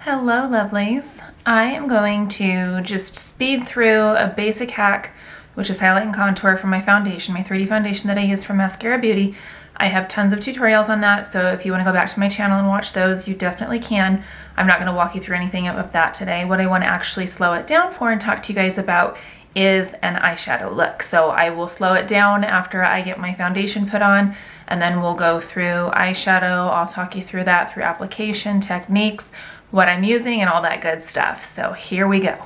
Hello lovelies. I am going to just speed through a basic hack, which is highlight and contour for my foundation, my 3D foundation that I use from Mascara Beauty. I have tons of tutorials on that, so if you want to go back to my channel and watch those, you definitely can. I'm not going to walk you through anything of that today. What I want to actually slow it down for and talk to you guys about is an eyeshadow look. So I will slow it down after I get my foundation put on, and then we'll go through eyeshadow. I'll talk you through that, through application techniques, what I'm using, and all that good stuff. So here we go.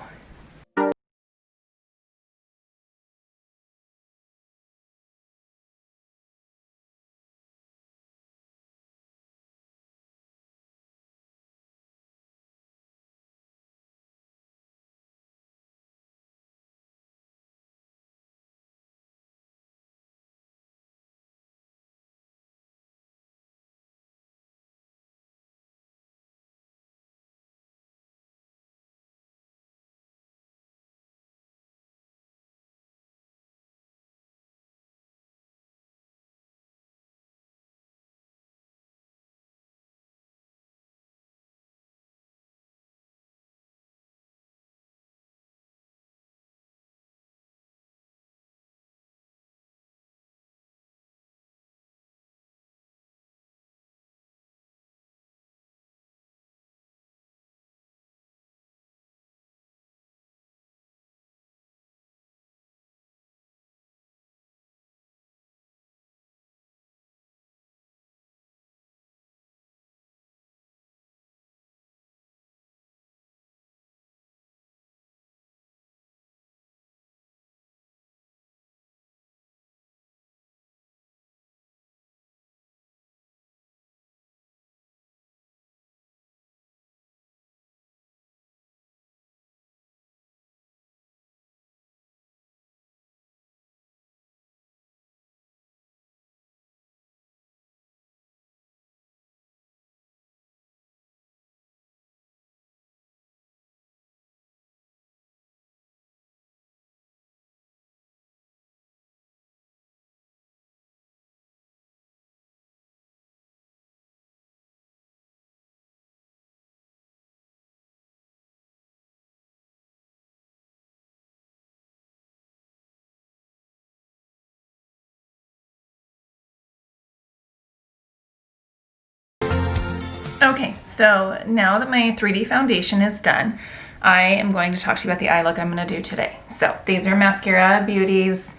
Okay, so now that my 3D foundation is done, I am going to talk to you about the eye look I'm going to do today. So these are Mascara Beauty's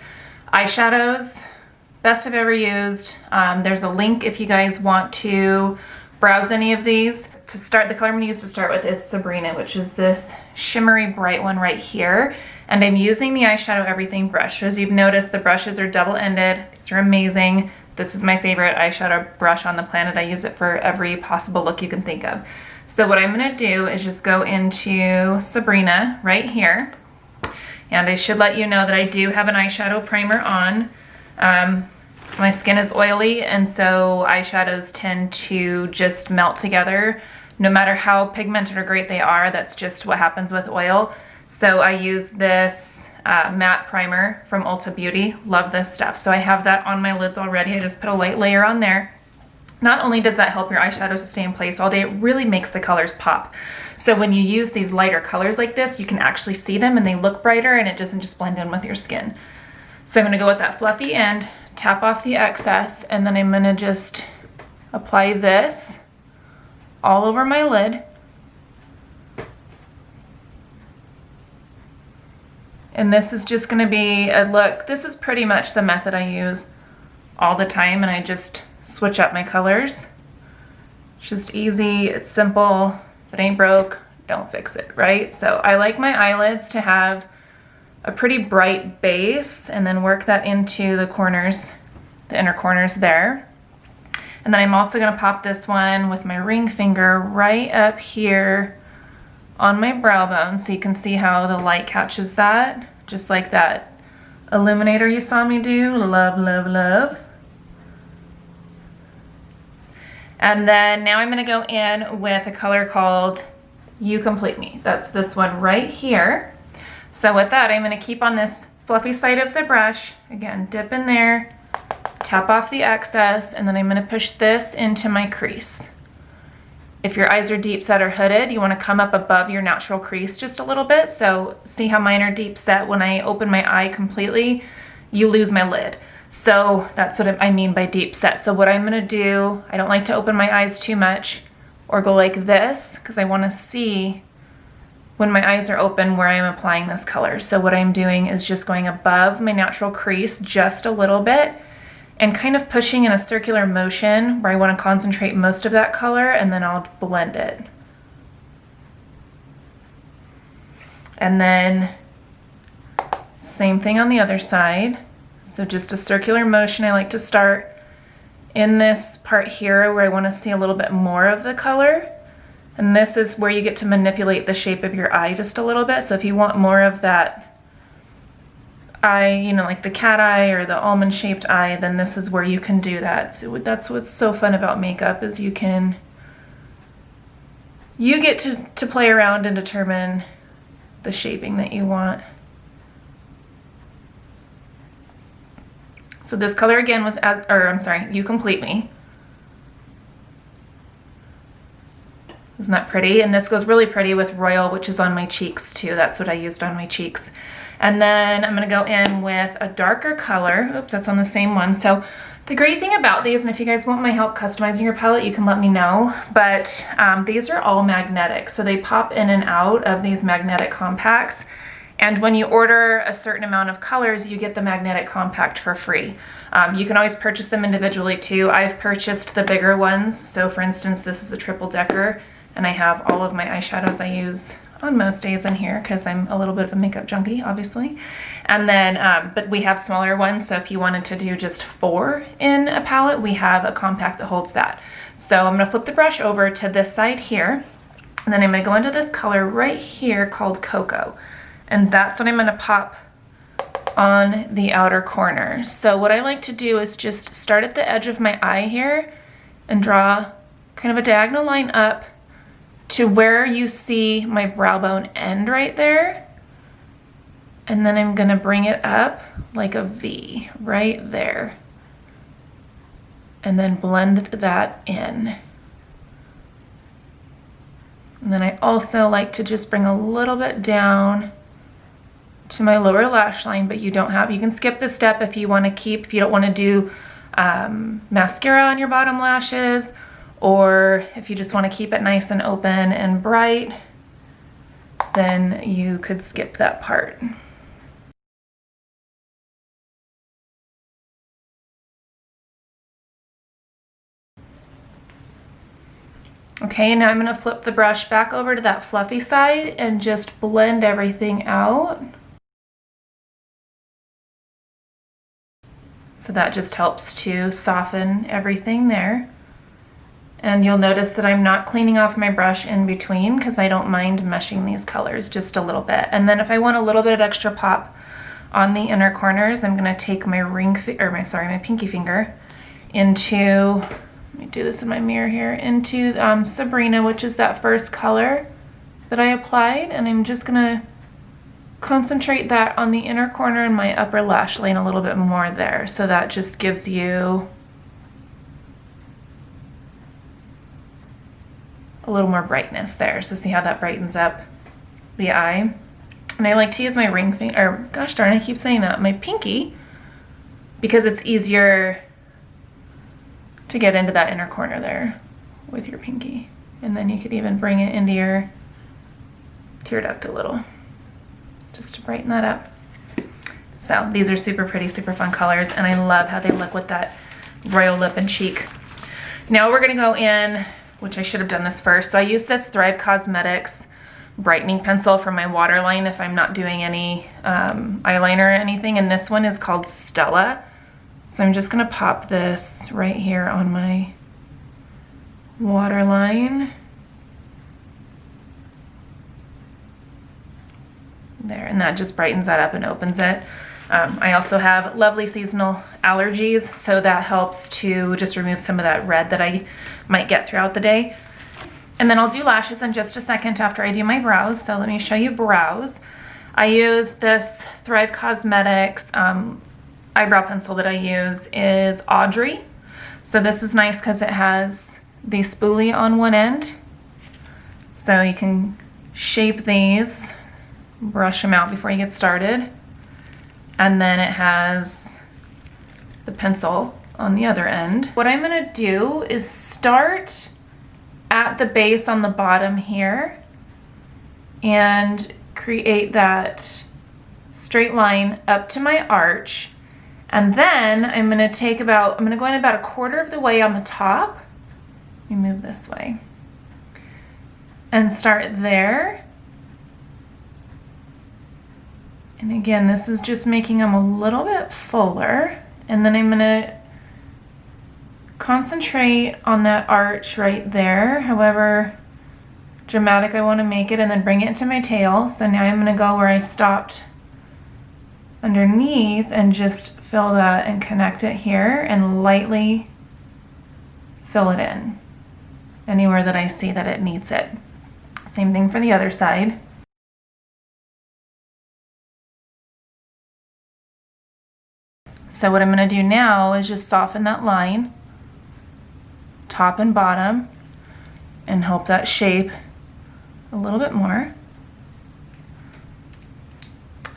eyeshadows, best I've ever used. There's a link if you guys want to browse any of these. To start, the color I'm going to use to start with is Sabrina, which is this shimmery bright one right here. And I'm using the Eyeshadow Everything brush. As you've noticed, the brushes are double-ended. These are amazing. This is my favorite eyeshadow brush on the planet. I use it for every possible look you can think of. So what I'm gonna do is just go into Sabrina right here. And I should let you know that I do have an eyeshadow primer on. My skin is oily, and so eyeshadows tend to just melt together. No matter how pigmented or great they are, that's just what happens with oil. So I use this matte primer from Ulta Beauty. Love this stuff. So I have that on my lids already. I just put a light layer on there. Not only does that help your eyeshadow to stay in place all day, it really makes the colors pop. So when you use these lighter colors like this, you can actually see them and they look brighter, and it doesn't just blend in with your skin. So I'm gonna go with that fluffy end, tap off the excess, and then I'm gonna just apply this all over my lid. And this is just gonna be a look. This is pretty much the method I use all the time, and I just switch up my colors. It's just easy, it's simple. If it ain't broke, don't fix it, right? So I like my eyelids to have a pretty bright base, and then work that into the corners, the inner corners there. And then I'm also gonna pop this one with my ring finger right up here on my brow bone, so you can see how the light catches that, just like that illuminator you saw me do. Love, love, love. And then now I'm gonna go in with a color called You Complete Me. That's this one right here. So with that, I'm gonna keep on this fluffy side of the brush. Again, dip in there, tap off the excess, and then I'm gonna push this into my crease. If your eyes are deep set or hooded, you want to come up above your natural crease just a little bit. So see how mine are deep set? When I open my eye completely, you lose my lid. So that's what I mean by deep set. So what I'm gonna do, I don't like to open my eyes too much or go like this because I wanna see when my eyes are open where I'm applying this color. So what I'm doing is just going above my natural crease just a little bit and kind of pushing in a circular motion where I want to concentrate most of that color, and then I'll blend it. And then same thing on the other side. So just a circular motion. I like to start in this part here where I want to see a little bit more of the color. And this is where you get to manipulate the shape of your eye just a little bit. So if you want more of that eye, you know, like the cat eye or the almond shaped eye, then this is where you can do that. So that's what's so fun about makeup, is you get to play around and determine the shaping that you want. So this color again was You Complete Me. Isn't that pretty? And this goes really pretty with Royal, which is on my cheeks too. That's what I used on my cheeks. And then I'm gonna go in with a darker color. Oops, that's on the same one. So the great thing about these, and if you guys want my help customizing your palette, you can let me know, but these are all magnetic. So they pop in and out of these magnetic compacts. And when you order a certain amount of colors, you get the magnetic compact for free. You can always purchase them individually too. I've purchased the bigger ones. So for instance, this is a triple decker, and I have all of my eyeshadows I use on most days in here because I'm a little bit of a makeup junkie, obviously. And then, but we have smaller ones, so if you wanted to do just 4 in a palette, we have a compact that holds that. So I'm gonna flip the brush over to this side here, and then I'm gonna go into this color right here called Cocoa. And that's what I'm gonna pop on the outer corner. So what I like to do is just start at the edge of my eye here and draw kind of a diagonal line up to where you see my brow bone end right there. And then I'm gonna bring it up like a V right there. And then blend that in. And then I also like to just bring a little bit down to my lower lash line, but you can skip this step if you don't wanna do mascara on your bottom lashes, or if you just want to keep it nice and open and bright, then you could skip that part. Okay, now I'm going to flip the brush back over to that fluffy side and just blend everything out. So that just helps to soften everything there. And you'll notice that I'm not cleaning off my brush in between because I don't mind meshing these colors just a little bit. And then if I want a little bit of extra pop on the inner corners, I'm gonna take my my pinky finger into, let me do this in my mirror here, into Sabrina, which is that first color that I applied. And I'm just gonna concentrate that on the inner corner and my upper lash line a little bit more there. So that just gives you a little more brightness there. So see how that brightens up the eye. And I like to use my ring finger, or gosh darn, I keep saying that, my pinky, because it's easier to get into that inner corner there with your pinky. And then you could even bring it into your tear duct a little, just to brighten that up. So these are super pretty, super fun colors, and I love how they look with that royal lip and cheek. Now we're gonna go in, which I should have done this first. So I use this Thrive Cosmetics brightening pencil for my waterline if I'm not doing any eyeliner or anything. And this one is called Stella. So I'm just gonna pop this right here on my waterline. There, and that just brightens that up and opens it. I also have lovely seasonal allergies, so that helps to just remove some of that red that I might get throughout the day. And then I'll do lashes in just a second after I do my brows. So let me show you brows. I use this Thrive Cosmetics eyebrow pencil that I use is Audrey. So this is nice because it has the spoolie on one end So you can shape these, brush them out before you get started. And then it has the pencil on the other end. What I'm gonna do is start at the base on the bottom here and create that straight line up to my arch. And then I'm gonna go in about 1/4 of the way on the top. Let me move this way. And start there. And again, this is just making them a little bit fuller. And then I'm gonna concentrate on that arch right there, however dramatic I want to make it, and then bring it into my tail. So now I'm gonna go where I stopped underneath and just fill that and connect it here and lightly fill it in anywhere that I see that it needs it. Same thing for the other side. So what I'm going to do now is just soften that line, top and bottom, and help that shape a little bit more.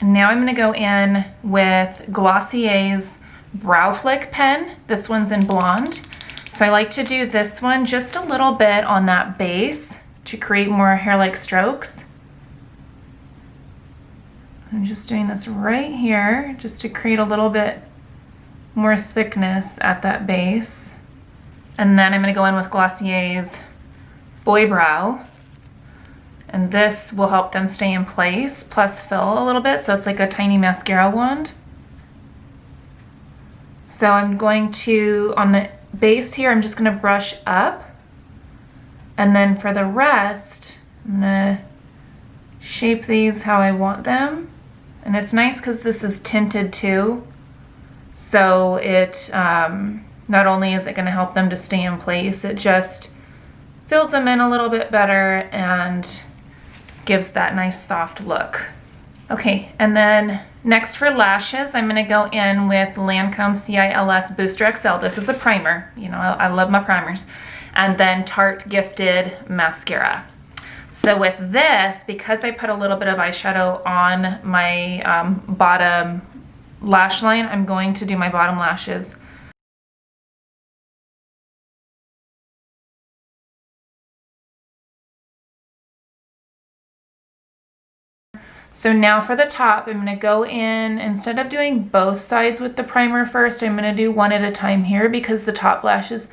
And now I'm going to go in with Glossier's Brow Flick pen. This one's in blonde. So I like to do this one just a little bit on that base to create more hair-like strokes. I'm just doing this right here just to create a little bit more thickness at that base. And then I'm going to go in with Glossier's Boy Brow. And this will help them stay in place, plus fill a little bit, so it's like a tiny mascara wand. So I'm going to, on the base here, I'm just going to brush up. And then for the rest, I'm going to shape these how I want them. And it's nice because this is tinted too. So it, not only is it going to help them to stay in place, it just fills them in a little bit better and gives that nice soft look. Okay, and then next for lashes, I'm gonna go in with Lancome CILS Booster XL. This is a primer, you know, I love my primers. And then Tarte Gifted Mascara. So with this, because I put a little bit of eyeshadow on my bottom lash line, I'm going to do my bottom lashes. So now for the top, I'm going to go in, instead of doing both sides with the primer first, I'm going to do one at a time here because the top lashes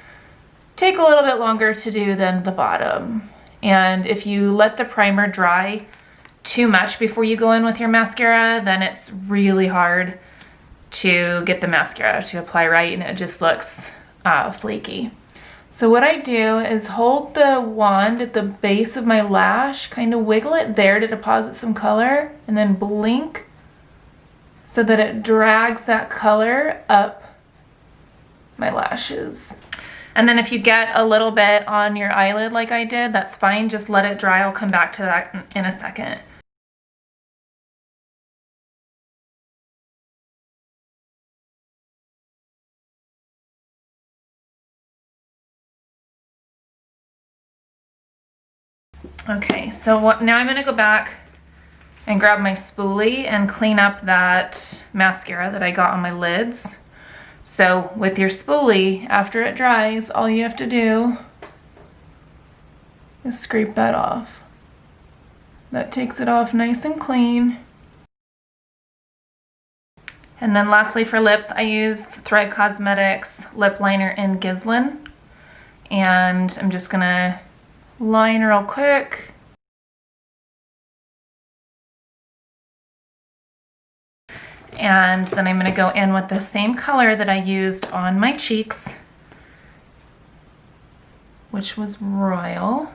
take a little bit longer to do than the bottom. And if you let the primer dry too much before you go in with your mascara, then it's really hard to get the mascara to apply right and it just looks flaky. So what I do is hold the wand at the base of my lash, kind of wiggle it there to deposit some color, and then blink so that it drags that color up my lashes. And then if you get a little bit on your eyelid like I did, that's fine. Just let it dry. I'll come back to that in a second. Okay, so now I'm going to go back and grab my spoolie and clean up that mascara that I got on my lids. So with your spoolie, after it dries, all you have to do is scrape that off. That takes it off nice and clean. And then lastly for lips, I use Thread Cosmetics lip liner in Gislin. And I'm just going to line real quick. And then I'm going to go in with the same color that I used on my cheeks, which was Royal.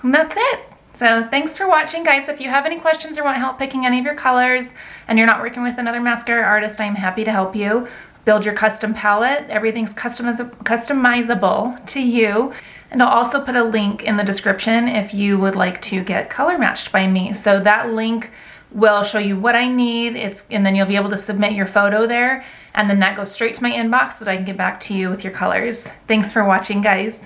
And that's it. So thanks for watching, guys. If you have any questions or want help picking any of your colors and you're not working with another mascara artist, I'm happy to help you build your custom palette. Everything's customizable to you. And I'll also put a link in the description if you would like to get color matched by me. So that link will show you what I need, and then you'll be able to submit your photo there, and then that goes straight to my inbox so that I can get back to you with your colors. Thanks for watching, guys.